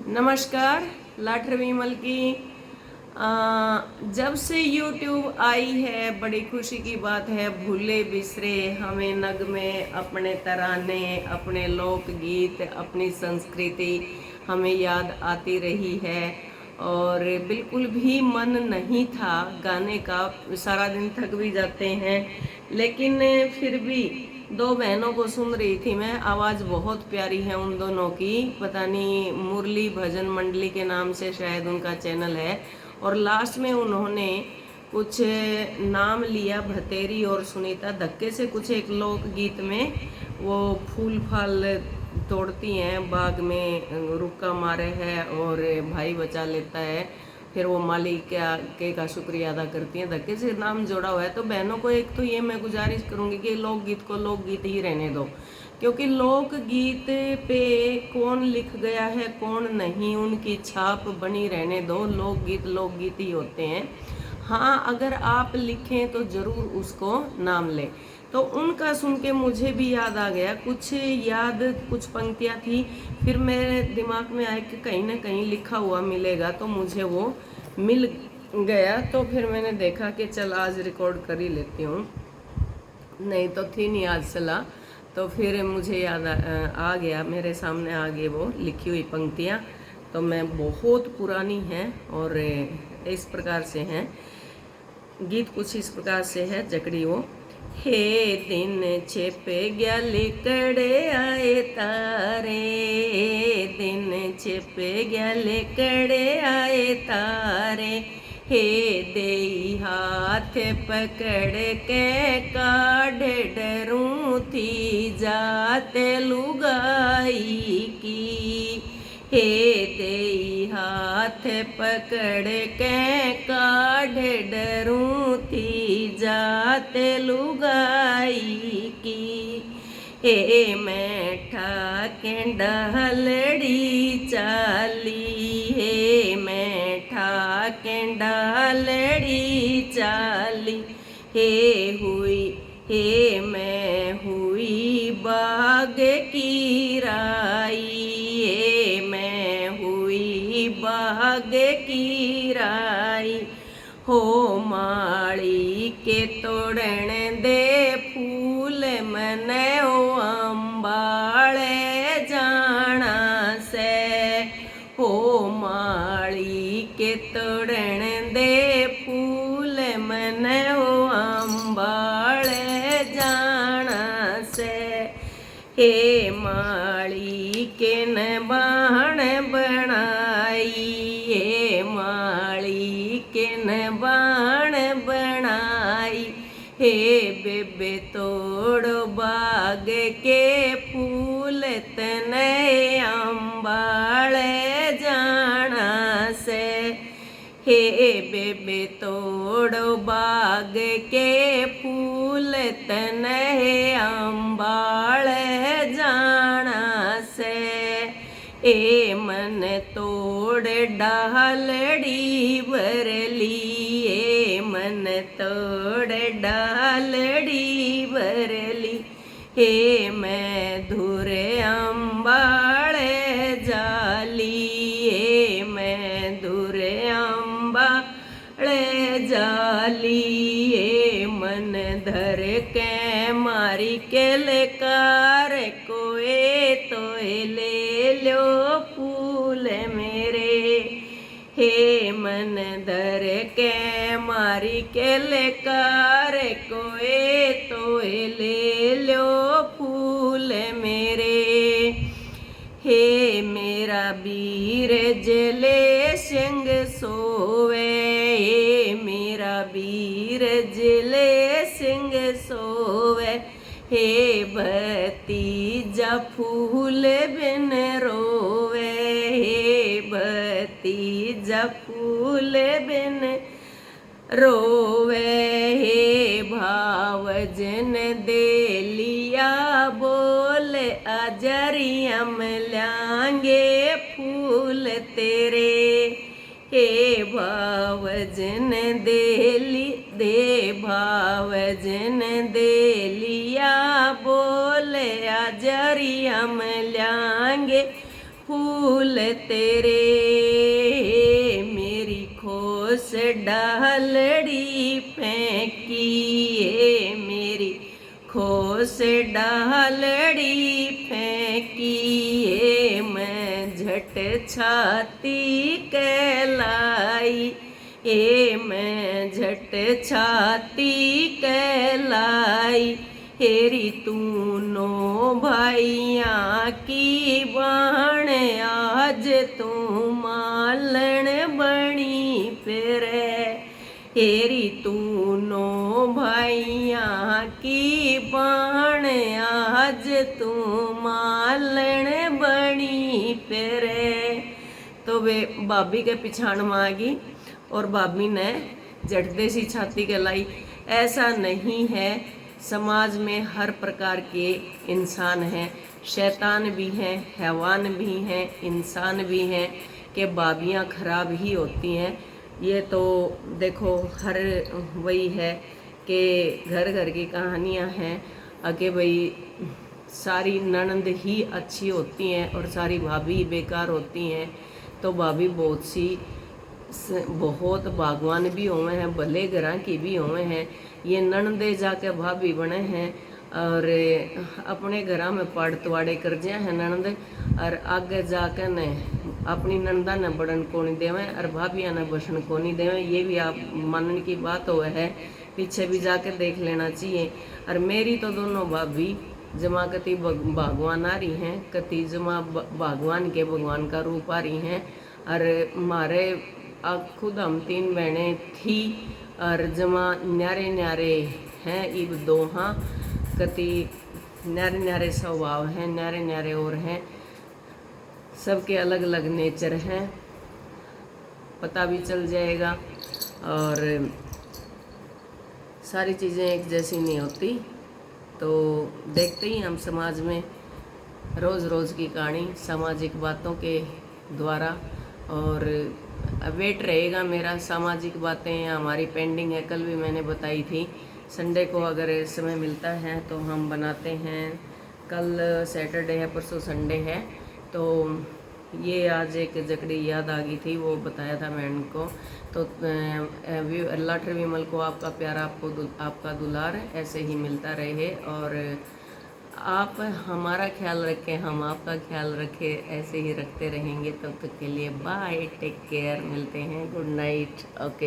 नमस्कार। लाठर विमल की जब से YouTube आई है बड़ी खुशी की बात है। भूले बिसरे हमें नगमे, अपने तराने, अपने लोकगीत, अपनी संस्कृति हमें याद आती रही है। और बिल्कुल भी मन नहीं था गाने का, सारा दिन थक भी जाते हैं, लेकिन फिर भी दो बहनों को सुन रही थी मैं। आवाज़ बहुत प्यारी है उन दोनों की। पता नहीं मुरली भजन मंडली के नाम से शायद उनका चैनल है। और लास्ट में उन्होंने कुछ नाम लिया, भतेरी और सुनीता। धक्के से कुछ एक लोकगीत में वो फूल फाल तोड़ती हैं, बाग में रुक्का मारे है और भाई बचा लेता है, फिर वो मालिक का शुक्रिया अदा करती हैं। धक्के से नाम जोड़ा हुआ है। तो बहनों को एक तो ये मैं गुजारिश करूंगी कि लोकगीत को लोकगीत ही रहने दो, क्योंकि लोकगीत पे कौन लिख गया है कौन नहीं, उनकी छाप बनी रहने दो। लोकगीत लोकगीत ही होते हैं। हाँ, अगर आप लिखें तो ज़रूर उसको नाम लें। तो उनका सुन के मुझे भी याद आ गया, कुछ पंक्तियाँ थी। फिर मेरे दिमाग में आया कि कहीं ना कहीं लिखा हुआ मिलेगा, तो मुझे वो मिल गया। तो फिर मैंने देखा कि चल आज रिकॉर्ड कर ही लेती हूँ, नहीं तो थी नहीं आज सलाह। तो फिर मुझे याद आ गया, मेरे सामने आ गए वो लिखी हुई पंक्तियाँ। तो मैं बहुत पुरानी हैं और इस प्रकार से हैं। गीत कुछ इस प्रकार से है, जकड़ी वो। हे दिन छिपे गया लिकड़े आए तारे, दिन छिपे गया लिकड़े आए तारे, हे देई हाथ पकड़ के काढ़े डरूं थी जाते लुगाई की, हे देई हाथ पकड़ के काढ़े डरूं थी जाते लुगाई की, हे मैठा के डहलड़ी चाली, हे मैठा के डहलड़ी चाली, हे मैं हुई बाग की राई, हे मैं हुई बाग की राई, हो माड़ी के तोड़न दे फूल मने ओ अंबाले जाना से, हो माड़ी के तोड़न दे फूल मने ओ अंबाले जाना से, हे माड़ी के न बाण बनाई, हे माड़ी के न बाण बनाई, हे बेबे तोड़ो बाग के फूल तने अंबाले जाना से, हे बेबे तोड़ो बाग के फूल तने अंबाले जाना से, ए मन तोड़ डालड़ी बरली, ए मन तोड़ डालड़ी बरली, हे मैं धुर अंबाले जाली, हे मैं धुर अंबाले जाली, हे मन धर के मारी के लेकार कोए तो ले लो फूल मेरे, हे मन धर के मारी के लेकार कोए तो ले लो फूल मेरे, हे मेरा वीर जले सिंह सोवे, हे मेरा वीर जले सिंह सोवे, हे भतीजा फूल बिन रोवे, हे भतीजा फूल बिन रोवे, हे भावजन दे लिया बोल अजरिया मिलांगे फूल तेरे, हे भावजन दे भावजन दे लिया बोल अजरिया मिलांगे फूल फूल तेरे, मेरी खोस डालड़ी फेंकी, मेरी खोस डालड़ी फेंकी, मैं झट छाती कहलाई, मैं झट छाती कहलाई, हेरी तूनो भाइया की बाण, आज तू मालन बनी फिरे, हेरी तूनो भाइया की बाण, आज तू मालन बनी फिरे। तो वे भाभी के पिछाण में आ गई और भाभी ने झटदे सी छाती कहलाई। ऐसा नहीं है, समाज में हर प्रकार के इंसान हैं, शैतान भी हैं, हैवान भी हैं, इंसान भी हैं, कि भाभियाँ खराब ही होती हैं। ये तो देखो हर वही है कि घर घर की कहानियाँ हैं कि भाई सारी ननंद ही अच्छी होती हैं और सारी भाभी बेकार होती हैं। तो भाभी बहुत भगवान भी हुए हैं, भले घरा की भी हुए हैं। ये ननदे जाके भाभी बने हैं और अपने घरा में पाड़ तवाड़े कर दिया है ननद, और आगे जाकर ने अपनी नंदा ने बड़न को नहीं देवे और भाभिया ने बसन को नहीं देवे। ये भी आप मानने की बात हो है, पीछे भी जाके देख लेना चाहिए। और मेरी तो दोनों भाभी जमा कति भगवान आ रही हैं, कति जमा भगवान के भगवान का रूप आ रही हैं। और मारे खुद हम 3 बहनें थी और जमा न्यारे न्यारे हैं, इब 2 हाँ, कति न्यारे न्यारे स्वभाव हैं, न्यारे न्यारे और हैं, सबके अलग अलग नेचर हैं, पता भी चल जाएगा। और सारी चीज़ें एक जैसी नहीं होती। तो देखते ही हम समाज में रोज़ रोज़ की कहानी सामाजिक बातों के द्वारा। और वेट रहेगा मेरा, सामाजिक बातें हमारी पेंडिंग है, कल भी मैंने बताई थी। संडे को अगर समय मिलता है तो हम बनाते हैं। कल सैटरडे है, परसों संडे है। तो ये आज एक जकड़ी याद आ गई थी, वो बताया था मैं इनको। तो अल्लाह विमल को आपका प्यार, आपका दुलार ऐसे ही मिलता रहे और आप हमारा ख्याल रखें, हम आपका ख्याल रखें, ऐसे ही रखते रहेंगे। तब तक के लिए बाय, टेक केयर, मिलते हैं, गुड नाइट, ओके।